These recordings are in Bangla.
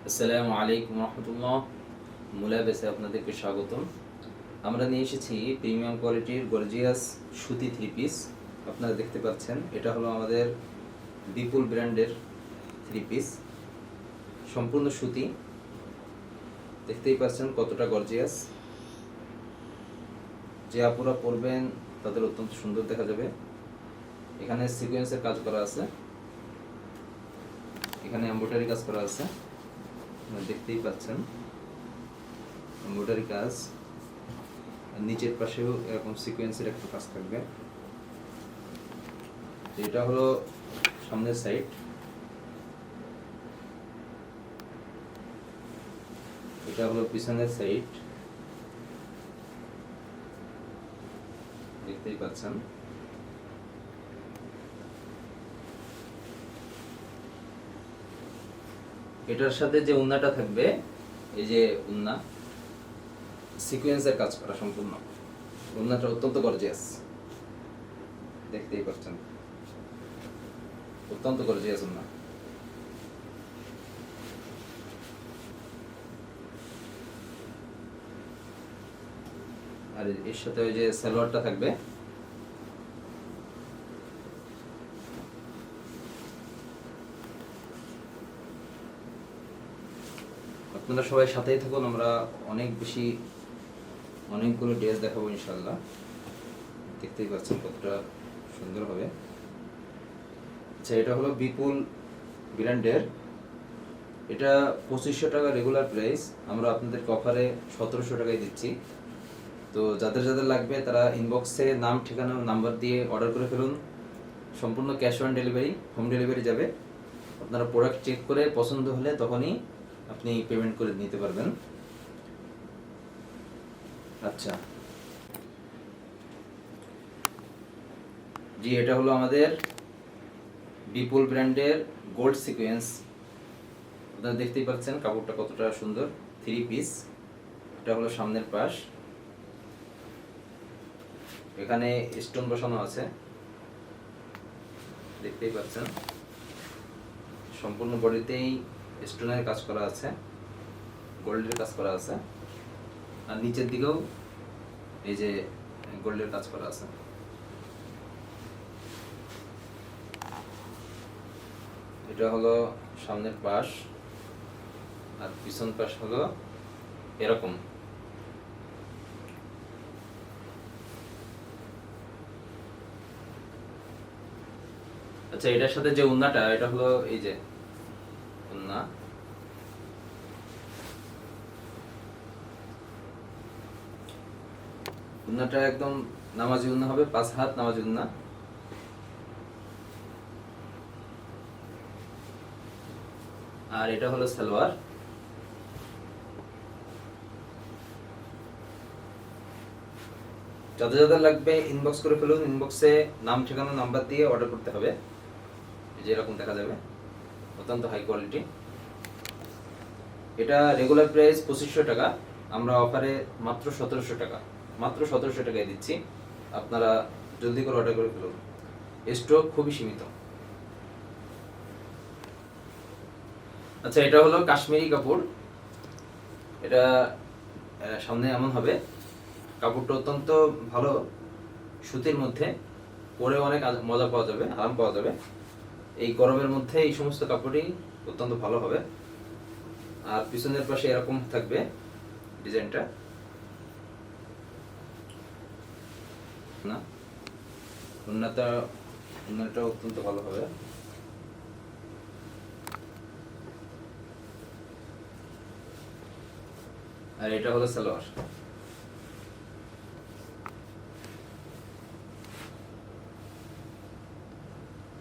আসসালামু আলাইকুম রহমতুল্লাহ। মুলাবেসে আপনাদেরকে স্বাগতম। আমরা নিয়ে এসেছি প্রিমিয়াম কোয়ালিটির গর্জিয়াস সুতি থ্রি পিস। আপনারা দেখতে পাচ্ছেন এটা হলো আমাদের বিপুল ব্র্যান্ডের থ্রি পিস, সম্পূর্ণ সুতি। দেখতেই পাচ্ছেন কতটা গর্জিয়াস। যে আপুরা পরবেন তাদের অত্যন্ত সুন্দর দেখা যাবে। এখানে সিকোয়েন্সের কাজ করা আছে, এখানে এমব্রয়ডারি কাজ করা আছে, দেখতেই পাচ্ছেন এমব্রয়ডারি কাজ। আর নিচের পাশেও এরকম সিকোয়েন্সের একটা কাজ থাকবে। এটা হলো সামনের সাইড, এটা হলো পিছনের সাইড, দেখতেই পাচ্ছেন। এটার সাথে যে উন্নাটা থাকবে, এই যে উন্না সিকোয়েন্সের কাজ করা সম্পূর্ণ। উন্নাটা অত্যন্ত গর্জিয়াস, দেখতেই পাচ্ছেন অত্যন্ত গর্জিয়াস উন্না। আর এর সাথে ওই যে সালোয়ারটা থাকবে, আপনারা সবাই সাথেই থাকুন। আমরা অনেকগুলো ড্রেস দেখাবো ইনশাল্লাহ। দেখতেই পাচ্ছেন কতটা সুন্দর হবে। আচ্ছা, এটা হলো বিপুল ব্র্যান্ডের, এটা 2500 টাকা রেগুলার প্রাইস, আমরা আপনাদেরকে অফারে 1700 টাকায় দিচ্ছি। তো যাদের যাদের লাগবে তারা ইনবক্সে নাম, ঠিকানা, নাম্বার দিয়ে অর্ডার করে ফেলুন। সম্পূর্ণ cash on delivery, home delivery যাবে। আপনারা প্রোডাক্ট চেক করে পছন্দ হলে তখনই আপনি পেমেন্ট করে নিতে পারবেন। আচ্ছা জি, এটা হলো আমাদের বিপুল ব্র্যান্ডের গোল্ড সিকোয়েন্স। আপনারা দেখতেই পাচ্ছেন কাপড়টা কতটা সুন্দর, থ্রি পিস। এটা হলো সামনের পাশ, এখানে স্টোন বসানো আছে, দেখতেই পাচ্ছেন। সম্পূর্ণ বডিতেই স্টোনের কাজ করা আছে, গোল্ডের কাজ করা আছে। আর নিচের দিকেও এই যে গোল্ডের কাজ করা আছে। এটা হলো সামনের পাশ, আর পিছন পাশ হলো এরকম। আচ্ছা, এটার সাথে যে উন্নাটা, এটা হলো এই যে উন্না। উন্নাটা একদম নামাজি উন্না হবে, 5 হাত নামাজি উন্না। আর এটা হলো সালোয়ার। যাদের যাদের লাগবে ইনবক্স করে ফেলুন। ইনবক্সে নাম, ঠিকানা, নাম্বার দিয়ে অর্ডার করতে হবে। এই যে এরকম দেখা যাবে, অত্যন্ত হাই কোয়ালিটি। এটা রেগুলার প্রাইস 2500 টাকা, আমরা অফারে মাত্র 1700 টাকা, মাত্র 1700 টাকায় দিচ্ছি। আপনারা জলদি করে অর্ডার করে ফেলুন, স্টক খুবই সীমিত। আচ্ছা, এটা হলো কাশ্মীরি কাপড়। এটা সামনে এমন হবে, কাপড়টা অত্যন্ত ভালো, সুতির মধ্যে পরে অনেক মজা পাওয়া যাবে, আরাম পাওয়া যাবে। এই গরমের মধ্যে এই সমস্ত কাপড়ই অত্যন্ত ভালো হবে। আর পিছনের পাশে এরকম থাকবে ডিজাইনটা, না উন্নতটা অত্যন্ত ভালো হবে। আর এটা হলো সালোয়ার।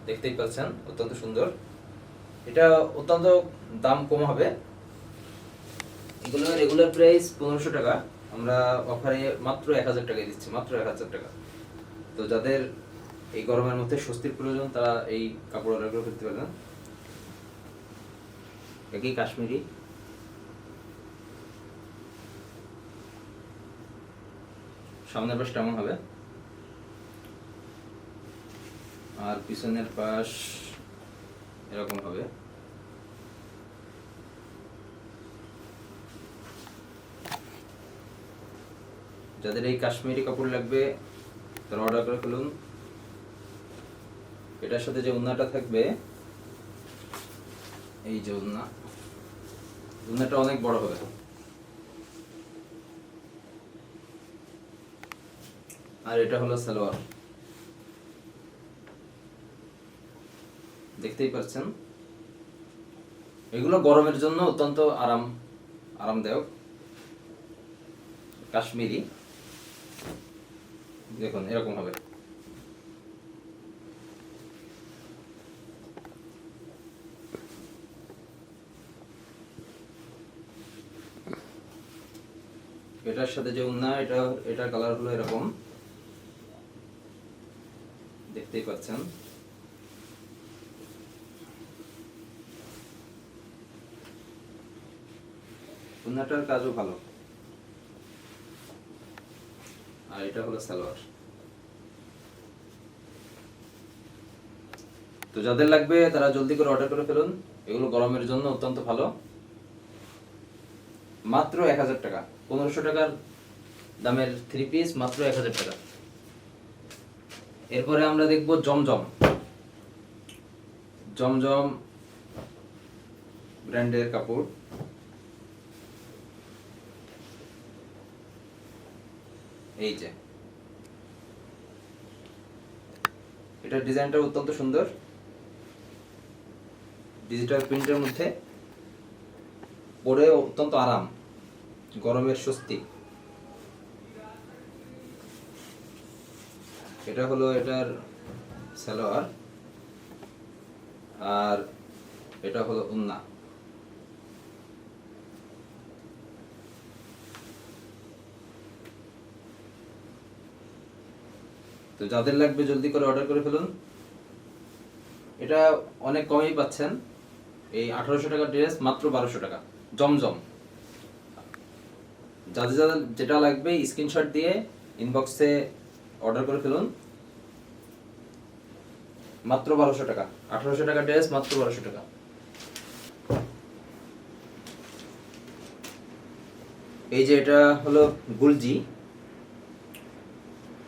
দেখতেই পাচ্ছেন অত্যন্ত সুন্দর। এটা অত্যন্ত দাম কম হবে, এগুলো রেগুলার প্রাইস 1500 টাকা, আমরা অফারে মাত্র 1000 টাকায় দিচ্ছি, মাত্র 1000 টাকা। তো যাদের এই গরমের মধ্যে স্বস্তির প্রয়োজন তারা এই কাপড় অর্ডার করে ফেলতে পারবেন। একই কাশ্মীরি, সামনের পাশটা এমন হবে, আর পিছনের পাশ এরকম হবে। যাদের এই কাশ্মীরি কাপড় লাগবে তারা অর্ডার করে ফেলুন। এটার সাথে যে ওড়নাটা থাকবে, এই যে ওড়নাটা অনেক বড় হবে। আর এটা হলো সালোয়ার, দেখতেই পাচ্ছেন। এগুলো গরমের জন্য অত্যন্ত আরামদায়ক কাশ্মীরি। দেখুন এরকম হবে। এটার সাথে যে ওড়না, এটার কালার হলো এরকম, দেখতেই পাচ্ছেন। ওড়নাটার কাজও ভালো। আর এটা হলো সালোয়ার। তো যাদের লাগবে তারা জলদি করে অর্ডার করে ফেলুন। এগুলো গরমের জন্য অত্যন্ত ভালো। মাত্র 1000 টাকা, 1500 টাকার দামের 3 পিস, মাত্র 1000 টাকা। এরপরে আমরা দেখব জমজম ব্র্যান্ডের কাপড়। এই যে এটার ডিজাইনটা অত্যন্ত সুন্দর, ডিজিটাল প্রিন্টের মধ্যে, পরে অত্যন্ত আরাম, গরমের স্বস্তি। এটা হলো এটার সালোয়ার, আর এটা হলো ওড়না। তো যাদের লাগবে জলদি করে অর্ডার করে ফেলুন। এটা অনেক কমই পাচ্ছেন, এই 1800 টাকার ড্রেস মাত্র 1200 টাকা। জমজম, যাদের যেটা লাগবে স্ক্রিনশট দিয়ে ইনবক্সে অর্ডার করে ফেলুন। মাত্র 1200 টাকা, 1800 টাকা ড্রেস, মাত্র 1200 টাকা। এই যে এটা হলো গুলজি,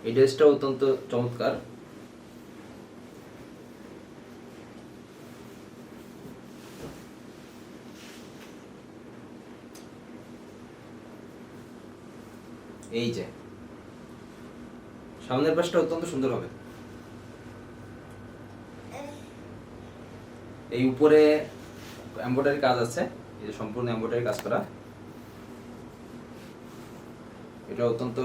এই ড্রেসটা অত্যন্ত চমৎকার। এই যে সামনের পাশটা অত্যন্ত সুন্দর হবে। এই উপরে এমব্রয়ডারি কাজ আছে, এই যে সম্পূর্ণ এমব্রয়ডারি কাজ করা। এটা অত্যন্ত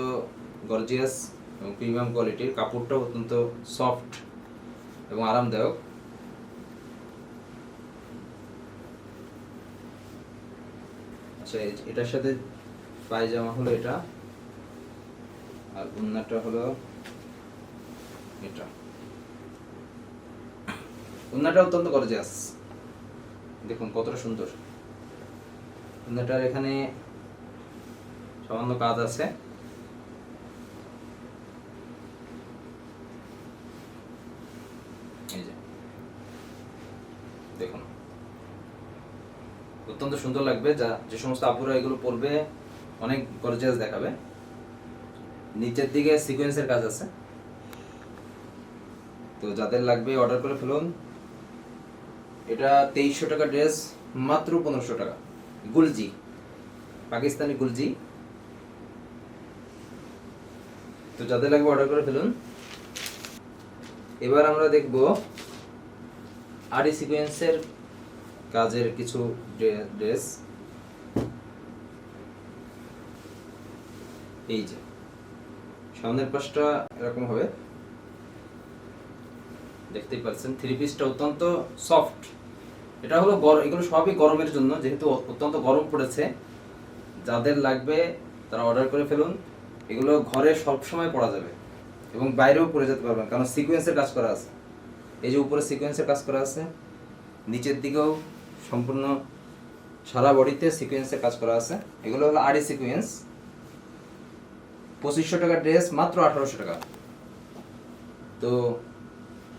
গর্জিয়াস এবং প্রিমিয়াম কোয়ালিটির। কাপড়টা অত্যন্ত সফট এবং আরামদায়ক। আচ্ছা, এটার সাথে পায়জামা হলো এটা, আর ওড়নাটা হলো এটা। ওড়নাটা অত্যন্ত গর্জিয়াস, দেখুন কতটা সুন্দর। ওড়নাটার এখানে সামান্য কাজ আছে। এই যে দেখুন, অত্যন্ত সুন্দর লাগবে। যে সমস্ত আপুরা এগুলো পরবে অনেক গর্জিয়াস দেখাবে। নিচের দিকে সিকোয়েন্সের কাজ আছে। তো যাদের লাগবে অর্ডার করে ফেলুন। এটা 2300 টাকা ড্রেস, মাত্র 1500 টাকা। গুলজি, পাকিস্তানি গুলজি। তো যাদের লাগবে অর্ডার করে ফেলুন। এবার আমরা দেখব আরি সিকোয়েন্সের কাজের কিছু ড্রেস। এই যে সামনের পাশটা এরকম হবে, দেখতেই পাচ্ছেন। 3 পিসটা অত্যন্ত সফট। এটা হলো এগুলো সবই গরমের জন্য, যেহেতু অত্যন্ত গরম পড়েছে। যাদের লাগবে তারা অর্ডার করে ফেলুন। এগুলো ঘরে সব সময় পরা যাবে এবং বাইরেও পরে যেতে পারবেন, কারণ সিকোয়েন্সের কাজ করা আছে। এই যে উপরে সিকোয়েন্সের কাজ করা আছে, নিচের দিকেও সম্পূর্ণ সারা বডিতে সিকোয়েন্সের কাজ করা আছে। এগুলো হলো আরি সিকোয়েন্স। 2500 টাকা ড্রেস, মাত্র 1800 টাকা। তো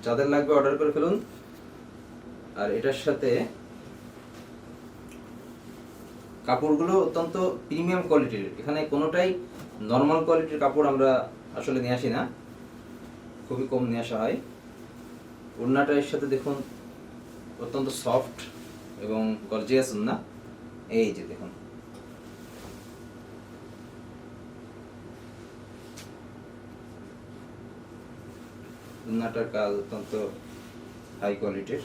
যাদের লাগবে অর্ডার করে ফেলুন। আর এটার সাথে কাপড়গুলো অত্যন্ত প্রিমিয়াম কোয়ালিটির, এখানে কোনোটাই নর্মাল কোয়ালিটির কাপড় আমরা আসলে নিয়ে আসি না, খুবই কম নিয়ে আসা হয়। ওড়নাটা এর সাথে দেখুন অত্যন্ত সফট এবং গর্জিয়াস ওড়না। এই যে দেখুন, ওড়নাটার কাজ অত্যন্ত হাই কোয়ালিটির।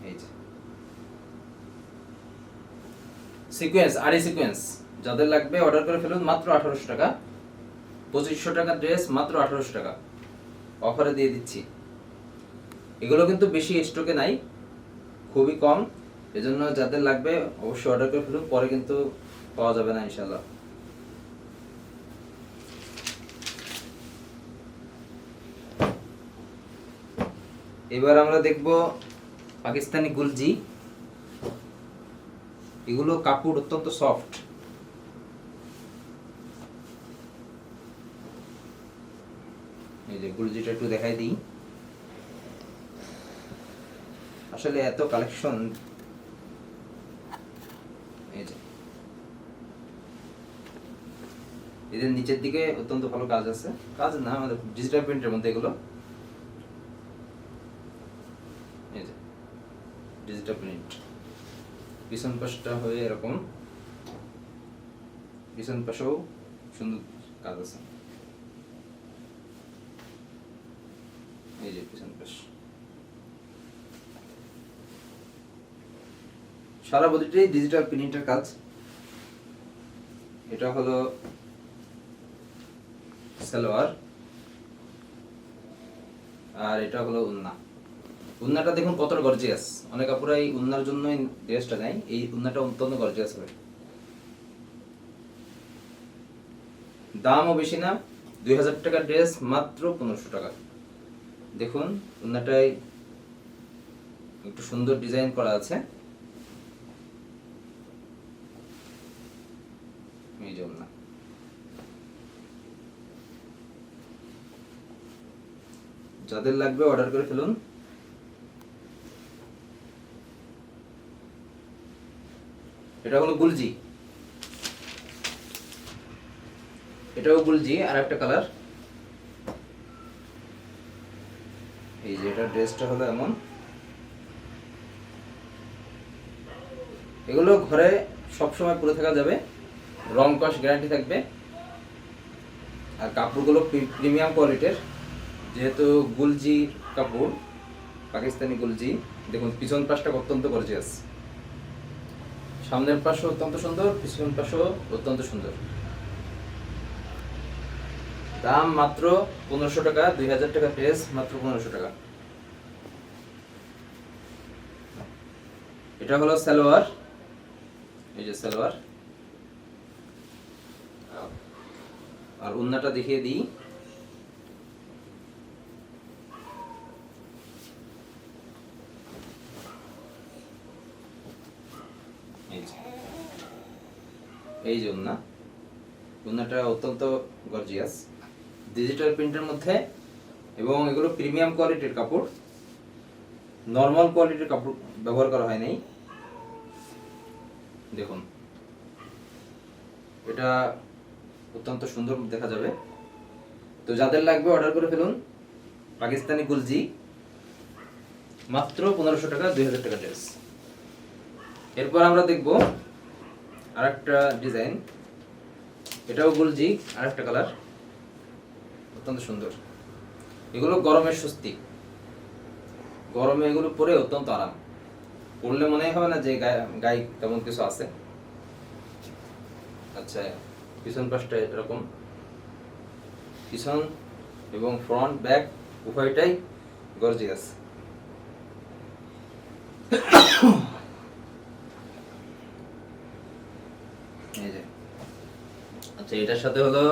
এই যে সিকোয়েন্স, আরি সিকোয়েন্স যাদের লাগবে অর্ডার করে ফেলুন, মাত্র 1800 টাকা। 2500 টাকা ড্রেস মাত্র 1800 টাকা অফারে দিয়ে দিচ্ছি। এগুলো কিন্তু বেশি স্টকে নাই, খুবই কম, এজন্য যাদের লাগবে অবশ্যই অর্ডার করে ফেলুন, পরে কিন্তু পাওয়া যাবে না ইনশাল্লাহ। এবার আমরা দেখব পাকিস্তানি গুলজি। এগুলো কাপড় অত্যন্ত সফট। এই যে গুলজিটা একটু দেখাই দিই। আসলে এত কালেকশন, এই যে এদের নিচের দিকে অত্যন্ত ভালো কাজ আছে, কাজ না আমাদের ডিজিটাল প্রিন্টের মধ্যে এগুলো। এই যে ডিজিটাল প্রিন্ট, পিছন পাশটা হয়ে এরকম, পিছন পাশেও সুন্দর কাজ আছে। এই যে পিছন পাশ, সারা বডিটাই ডিজিটাল প্রিন্টের কাজ। এটা হলো সালোয়ার, আর এটা হলো উন্না। উন্নাটা দেখুন কতটা গর্জিয়াস, অনেক আপুরা এই উন্নার জন্যই ড্রেসটা নেয়। এই উন্নাটা অত্যন্ত গর্জিয়াস হবে, দামও বেশি না, 2000 টাকার ড্রেস মাত্র 1500 টাকা। দেখুন উন্নাটায় একটু সুন্দর ডিজাইন করা আছে। এই যে উন্না, যাদের লাগবে অর্ডার করে ফেলুন। এটা হলো গুলজি, এটাও গুলজি, আর একটা কালার। এই যে এটা ড্রেসটা হলো এমন। এগুলো ঘরে সবসময় পরে থাকা যাবে, রং কস গ্যারান্টি থাকবে। আর কাপড়গুলো প্রিমিয়াম কোয়ালিটির, যেহেতু গুলজি কাপড়, পাকিস্তানি গুলজি। দেখুন পিছন পাশটা অত্যন্ত গর্জিয়াস, সামনের পাশও অত্যন্ত সুন্দর, পিছন পাশও অত্যন্ত সুন্দর। দাম মাত্র 1500 টাকা, 2000 টাকা ড্রেস মাত্র 1500 টাকা। এটা হলো সালোয়ার, এই যে সালোয়ার, আর উন্নাটা দেখিয়ে দিই। এই যে উন্না, উন্নাটা অত্যন্ত গর্জিয়াস, ডিজিটাল প্রিন্টের মধ্যে, এবং এগুলো প্রিমিয়াম কোয়ালিটির কাপড়, নর্মাল কোয়ালিটির কাপড় ব্যবহার করা হয় নাই। দেখুন এটা অত্যন্ত সুন্দর দেখা যাবে। তো যাদের লাগবে অর্ডার করে ফেলুন। পাকিস্তানি গুলজি মাত্র 1500 টাকা, 2000 টাকা ড্রেস। এরপর আমরা দেখব আরেকটা ডিজাইন, এটাও গুলজি, আরেকটা কালার, অত্যন্ত সুন্দর। এগুলো গরমের স্বস্তি, গরমে এগুলো পরে অত্যন্ত আরাম, পরলে মনে হবে না যে গায়ে তেমন কিছু আছে। আচ্ছা, পিছন পাশটা এরকম, পিছন এবং ফ্রন্ট ব্যাক উভয়টাই গর্জিয়াস। এই যে আচ্ছা, এটার সাথে হলো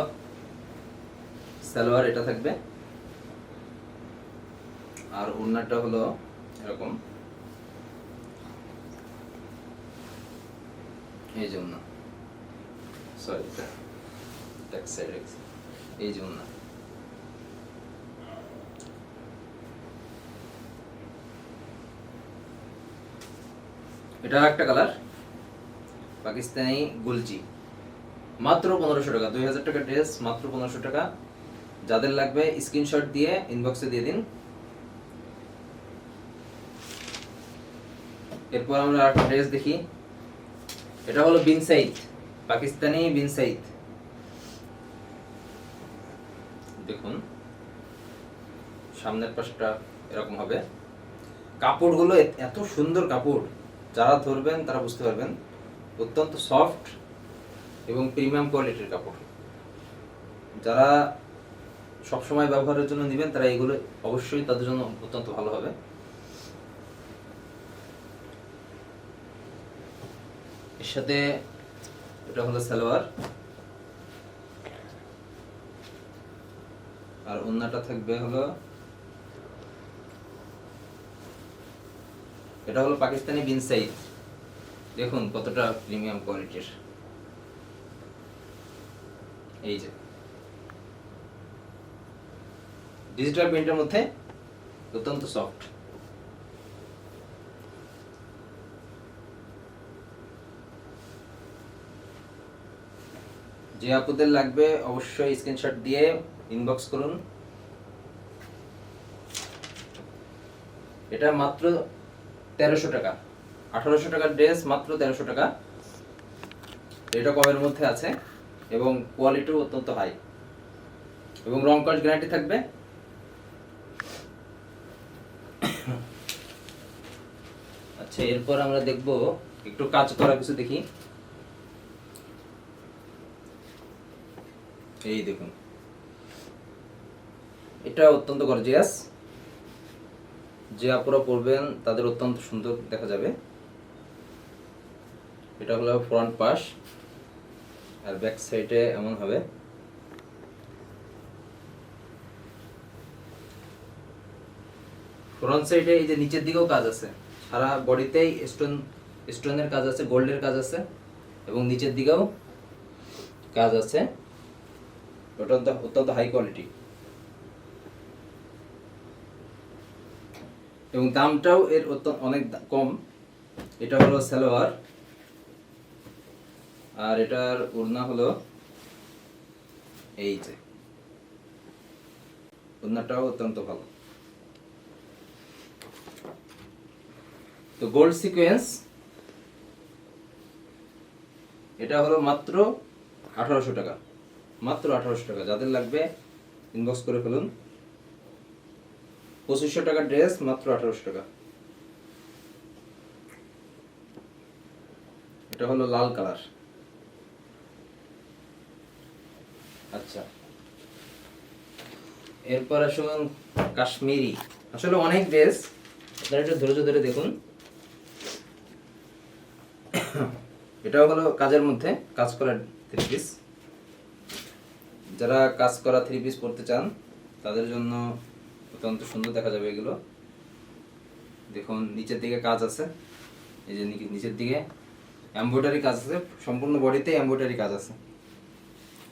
সালোয়ার, এটা থাকবে, আর ওড়নাটা হলো এরকম। এই যে ওড়না, সরি ব্যাক সাইড, এই যে ওড়না। এটা একটা কালার, পাকিস্তানি গুলজি, মাত্র 1500 টাকা। 2000 টাকা ড্রেস, মাত্র 1500 টাকা। যাদের লাগবে স্ক্রিনশট দিয়ে ইনবক্সে দিয়ে দিন। এরপর আমরা আরেকটা ড্রেস দেখি। এটা হলো বিন সাইদ, পাকিস্তানি বিন সাইদ। দেখুন সামনের পাশটা এরকম হবে। কাপড়গুলো এত সুন্দর কাপড়, যারা ধরবেন তারা বুঝতে পারবেন। অত্যন্ত সফট এবং প্রিমিয়াম কোয়ালিটির কাপড়। যারা সবসময় ব্যবহারের জন্য নেবেন তারা এগুলো অবশ্যই তাদের জন্য অত্যন্ত ভালো হবে। এর সাথে এটা হলো সালোয়ার, আর ওন্নাটা থাকবে হলো, এটা হলো পাকিস্তানি বিন সাইদ। দেখুন কতটা প্রিমিয়াম কোয়ালিটির। এই যে ডিজিটাল প্রিন্টের মধ্যে অত্যন্ত সফট। যে আপুদের লাগবে অবশ্যই স্ক্রিনশট দিয়ে ইনবক্স করুন। এটা মাত্র 1300 টাকা। 1800 টাকার ড্রেস, মাত্র 1300 টাকা। এটা কমের মধ্যে আছে এবং কোয়ালিটিও অত্যন্ত হাই এবং রং কস গ্যারান্টি থাকবে। আচ্ছা, এরপর আমরা দেখব একটু কাজ করা কিছু দেখি। এই দেখুন, এটা অত্যন্ত গর্জিয়াস। যে আপুরা পরবেন তাদের অত্যন্ত সুন্দর দেখা যাবে। এটা হলো ফ্রন্ট পাশ, আর ব্যাক সাইডে এমন হবে। ফ্রন্ট সাইডে এই যে নিচের দিকেও কাজ আছে, সারা বডিতেই স্টোনের কাজ আছে, গোল্ডের কাজ আছে এবং নিচের দিকেও কাজ আছে। অত্যন্ত হাই কোয়ালিটি এবং দামটাও এর অনেক কম। এটা হলো সালোয়ার, আর এটার ওড়না হলো এই যে, ওড়নাটাও অত্যন্ত ভালো। তো গোল্ড সিকোয়েন্স, এটা হলো মাত্র 1800 টাকা। মাত্র 1800 টাকা। যাদের লাগবে ইনবক্স করে ফেলুন। 2500 টাকা ড্রেস, মাত্র 1800 টাকা। এটা হলো লাল কালার। আচ্ছা, এরপর আসুন কাশ্মীরি। আসলে অনেক ড্রেস, আপনারা একটু ধৈর্য ধরে দেখুন। এটাও হলো কাজের মধ্যে কাজ করা থ্রি পিস। যারা কাজ করা থ্রি পিস পরতে চান তাদের জন্য অত্যন্ত সুন্দর দেখা যাবে এগুলো। দেখুন নিচের দিকে কাজ আছে, এই যে নিচের দিকে এমব্রয়ডারি কাজ আছে, সম্পূর্ণ বডিতে এমব্রয়ডারি কাজ আছে,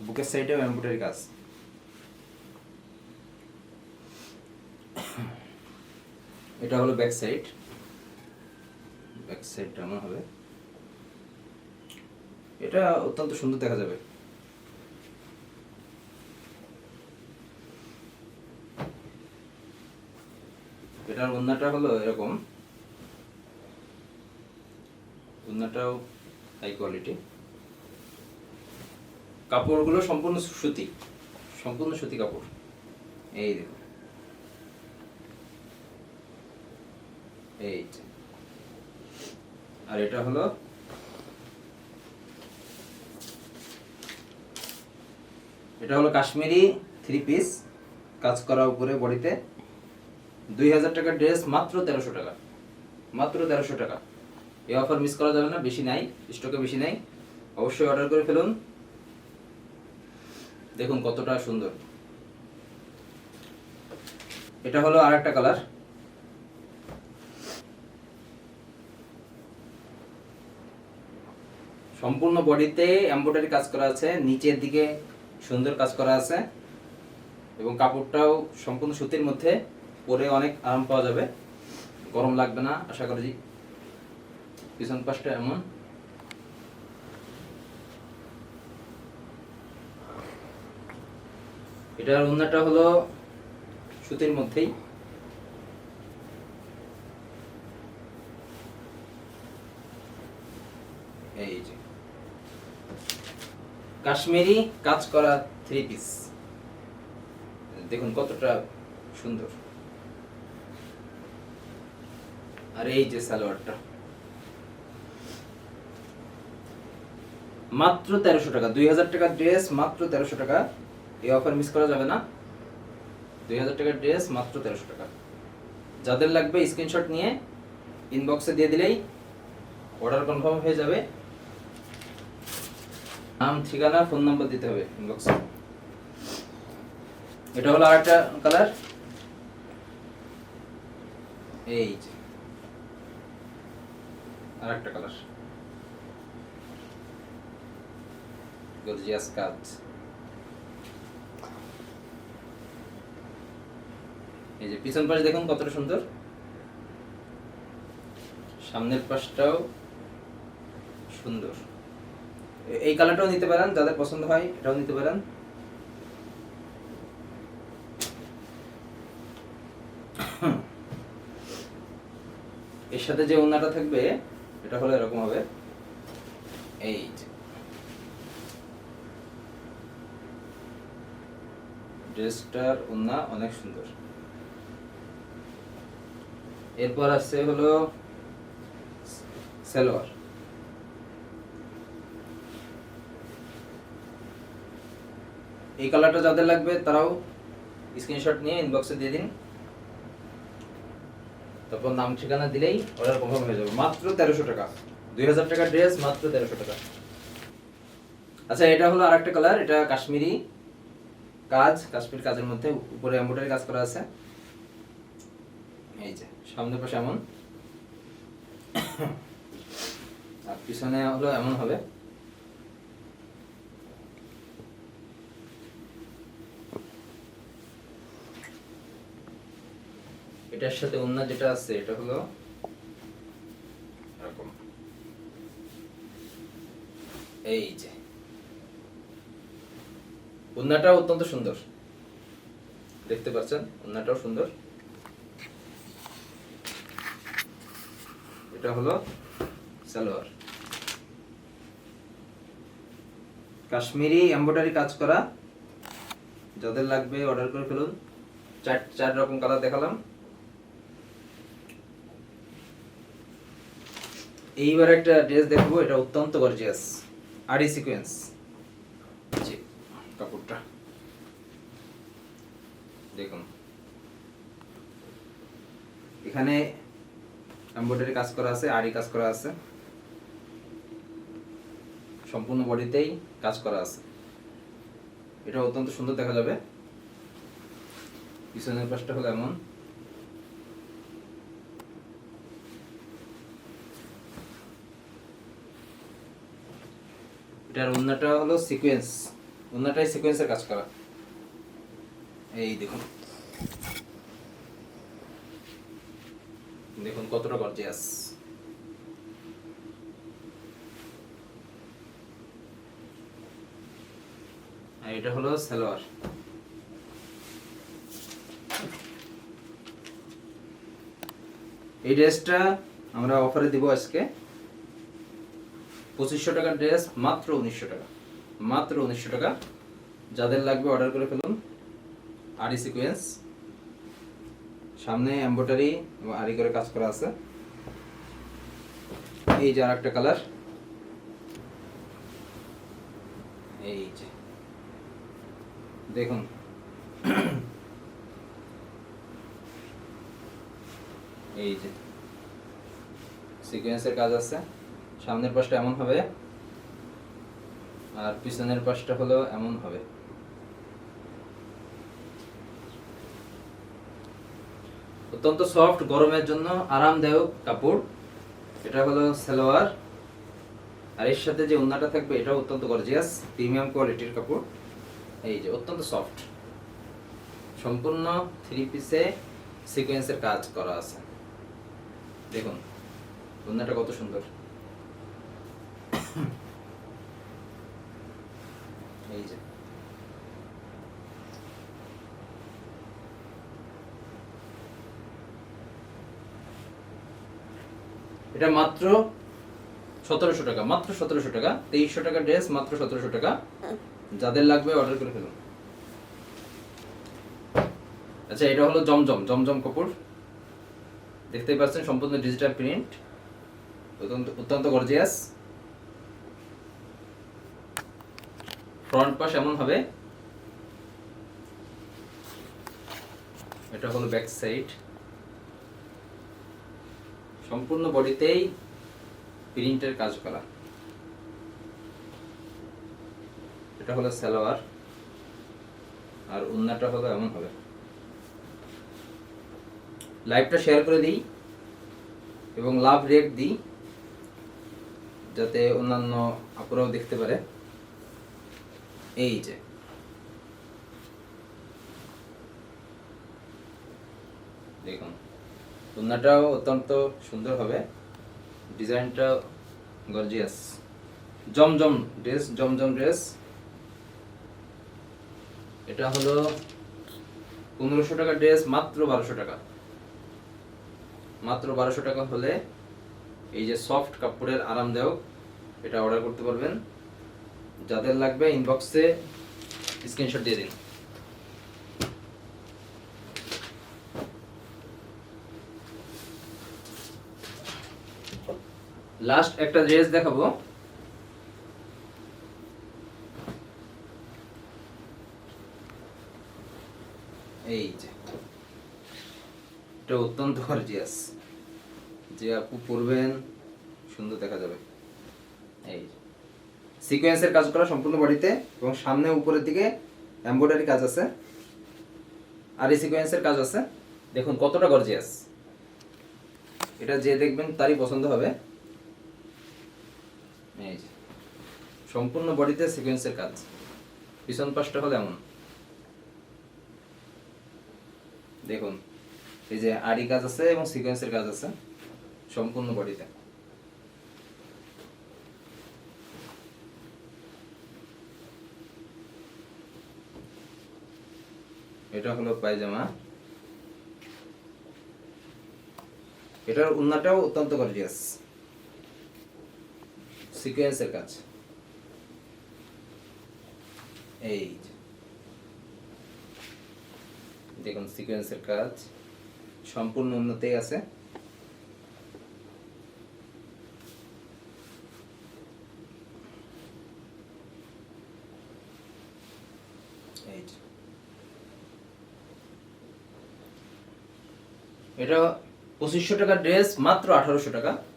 বুকের সাইডেও এমব্রয়ডারি কাজ। এটা হলো ব্যাক সাইড। ব্যাক সাইডটা এমন হবে। এটা অত্যন্ত সুন্দর দেখা যাবে। এটার ওড়নাটা হলো এরকম, ওড়নাটাও হাই কোয়ালিটি। কাপড়গুলো সম্পূর্ণ সুতি, সম্পূর্ণ সুতি কাপড়। এই দেখুন, এই আর এটা হলো কাশ্মীরি থ্রি পিস, কাজ করা উপরে বডিতে। 2000 টাকার ড্রেস, মাত্র 1300 টাকা। মাত্র 1300 টাকা। এই অফার মিস করা যাবে না, বেশি নাই, স্টকে বেশি নাই। অবশ্যই অর্ডার করে ফেলুন। দেখুন কতটা সুন্দর। এটা হলো আরেকটা কালার। সম্পূর্ণ বডিতে এমব্রয়ডারি কাজ করা আছে, নিচের দিকে সুন্দর কাজ করা আছে এবং কাপড়টাও সম্পূর্ণ সুতির মধ্যে, পরে অনেক আরাম পাওয়া যাবে, গরম লাগবে না আশা করি। পিছন পাশটা এমন, এটার ওড়নাটা হলো সুতির মধ্যেই, এই যে কাশ্মীরি কাজ করা 3 পিস, দেখুন কতটা সুন্দর। আর এই যে সালোয়ারটা মাত্র 1300 টাকা, 2000 টাকার ড্রেস মাত্র 1300 টাকা। এই অফার মিস করা যাবে না। 2000 টাকার ড্রেস মাত্র 1300 টাকা। যাদের লাগবে স্ক্রিনশট নিয়ে ইনবক্সে দিয়ে দিলেই অর্ডার কনফার্ম হয়ে যাবে। নাম, ঠিকানা, ফোন নাম্বার দিতে হবে ইনবক্সে। এটা হলো আরেকটা কালার, এই যে আরেকটা কালার, গর্জিয়াস কাজ। এই যে পিছন পাশ দেখুন কতটা সুন্দর, সামনের পাশটাও সুন্দর। এই কালারটাও নিতে পারেন, যাদের পছন্দ হয় এটাও নিতে পারেন। এর সাথে যে ওড়নাটা থাকবে এটা হলো এরকম হবে, এই যে ড্রেসটার ওড়না অনেক সুন্দর। এরপর আছে হলো সালোয়ার। এই কালারটা যাদের লাগবে তারাও স্ক্রিনশট নিয়ে ইনবক্সে দিয়ে দিন, তারপর নাম ঠিকানা দিলেই অর্ডার কনফার্ম হয়ে যাবে। মাত্র 1300 টাকা, 2000 টাকার ড্রেস মাত্র 1300 টাকা। আচ্ছা, এটা হলো আরেকটা কালার, এটা কাশ্মীরি কাজ, কাশ্মীর কাজের মধ্যে উপরে এমব্রয়ডারি কাজ করা আছে। এই যে সামনের পাশে এমন, আর পিছনে হলো এমন হবে। এটার সাথে ওড়না যেটা আছে এটা হলো এরকম, এই যে ওড়নাটা অত্যন্ত সুন্দর, দেখতে পাচ্ছেন ওড়নাটাও সুন্দর। এটা হলো সালোয়ার, কাশ্মীরি এমব্রয়ডারি কাজ করা। যাদের লাগবে অর্ডার করে ফেলুন। চার রকম কালার দেখালাম। এইবার একটা ড্রেস দেখবো, এটা অত্যন্ত গর্জিয়াস, আরি সিকোয়েন্স। কাপড়টা দেখুন, এখানে এমব্রয়ডারি কাজ করা আছে, আরি কাজ করা আছে, সম্পূর্ণ বডিতেই কাজ করা আছে। এটা অত্যন্ত সুন্দর দেখা যাবে। পিছনের পাশটা হলো এমন, এটার ওড়নাটা হলো সিকোয়েন্স, ওড়নাটাই সিকোয়েন্সের কাজ করা। এই দেখুন, দেখুন কতটা গর্জিয়াস। আর এটা হলো সালোয়ার। এই ড্রেসটা আমরা অফারে দিব আজকে 2500 টাকার ড্রেস মাত্র 1900 টাকা, মাত্র 1900 টাকা। যাদের লাগবে অর্ডার করে ফেলুন। আরি সিকোয়েন্স, সামনে এমব্রয়ডারি এবং আরি করে কাজ করা আছে। এই যে আরেকটা কালার, এই যে দেখুন, এই যে সিকোয়েন্সের কাজ আছে। সামনের পাশটা এমন হবে আর পিছনের পাশটা হলো এমন হবে। অত্যন্ত সফট, গরমের জন্য আরামদায়ক কাপড়। এটা হলো সালোয়ার, আর এর সাথে যে ওড়নাটা থাকবে এটা অত্যন্ত গর্জিয়াস, প্রিমিয়াম কোয়ালিটির কাপড়। এই যে অত্যন্ত সফট, সম্পূর্ণ 3 পিসে সিকোয়েন্সের কাজ করা আছে। দেখুন ওড়নাটা কত সুন্দর। এই যে এটা মাত্র 1700 টাকা, মাত্র 1700 টাকা। 2300 টাকা ড্রেস, মাত্র 1700 টাকা। যাদের লাগবে অর্ডার করে ফেলুন। আচ্ছা, এটা হলো জমজম, জমজম কাপড়। দেখতেই পাচ্ছেন সম্পূর্ণ ডিজিটাল প্রিন্ট, অত্যন্ত গর্জিয়াস। ফ্রন্ট পাশ এমন হবে, এটা হলো ব্যাক সাইড। সম্পূর্ণ বডিতেই প্রিন্টের কাজ করা। এটা হলো সালোয়ার, আর ওড়নাটা হলো এমন হবে। লাইভটা শেয়ার করে দিই এবং লাভ রেট দিই, যাতে অন্যান্য আপুরাও দেখতে পারে। এই যে দেখুন, ওড়নাটাও অত্যন্ত সুন্দর হবে, ডিজাইনটা গর্জিয়াস। জমজম ড্রেস, জমজম ড্রেস। এটা হলো 1500 টাকা ড্রেস, মাত্র 1200 টাকা। মাত্র 1200 টাকা হলে এই যে সফট কাপড়ের আরামদায়ক, এটা অর্ডার করতে পারবেন। যাদের লাগবে ইনবক্সে স্ক্রিনশট দিয়ে দিন। লাস্ট একটা ড্রেস দেখাবো। এই যে এটা অত্যন্ত গর্জিয়াস, যে আপু পরবেন সুন্দর দেখা যাবে। এই সিকোয়েন্সের কাজ করা সম্পূর্ণ বডিতে, এবং সামনে উপরের দিকে এমব্রয়ডারি কাজ আছে, আর এই সিকোয়েন্সের কাজ আছে। দেখুন কতটা গর্জিয়াস, এটা যে দেখবেন তারই পছন্দ হবে। এই যে সম্পূর্ণ বডিতে সিকোয়েন্সের কাজ, পিছন পাশটা হলো এমন। দেখুন এই যে আড়ি কাজ আছে এবং সিকোয়েন্সের কাজ আছে সম্পূর্ণ বডিতে। এটা হলো পায়জামা, এটার ওড়নাটাও অত্যন্ত গর্জিয়াস, সিকোয়েন্সের কাজ। এই যে দেখুন সিকোয়েন্সের কাজ সম্পূর্ণ উন্নতি আছে। এই যে এটা 2500 টাকা ড্রেস, মাত্র 1800 টাকা।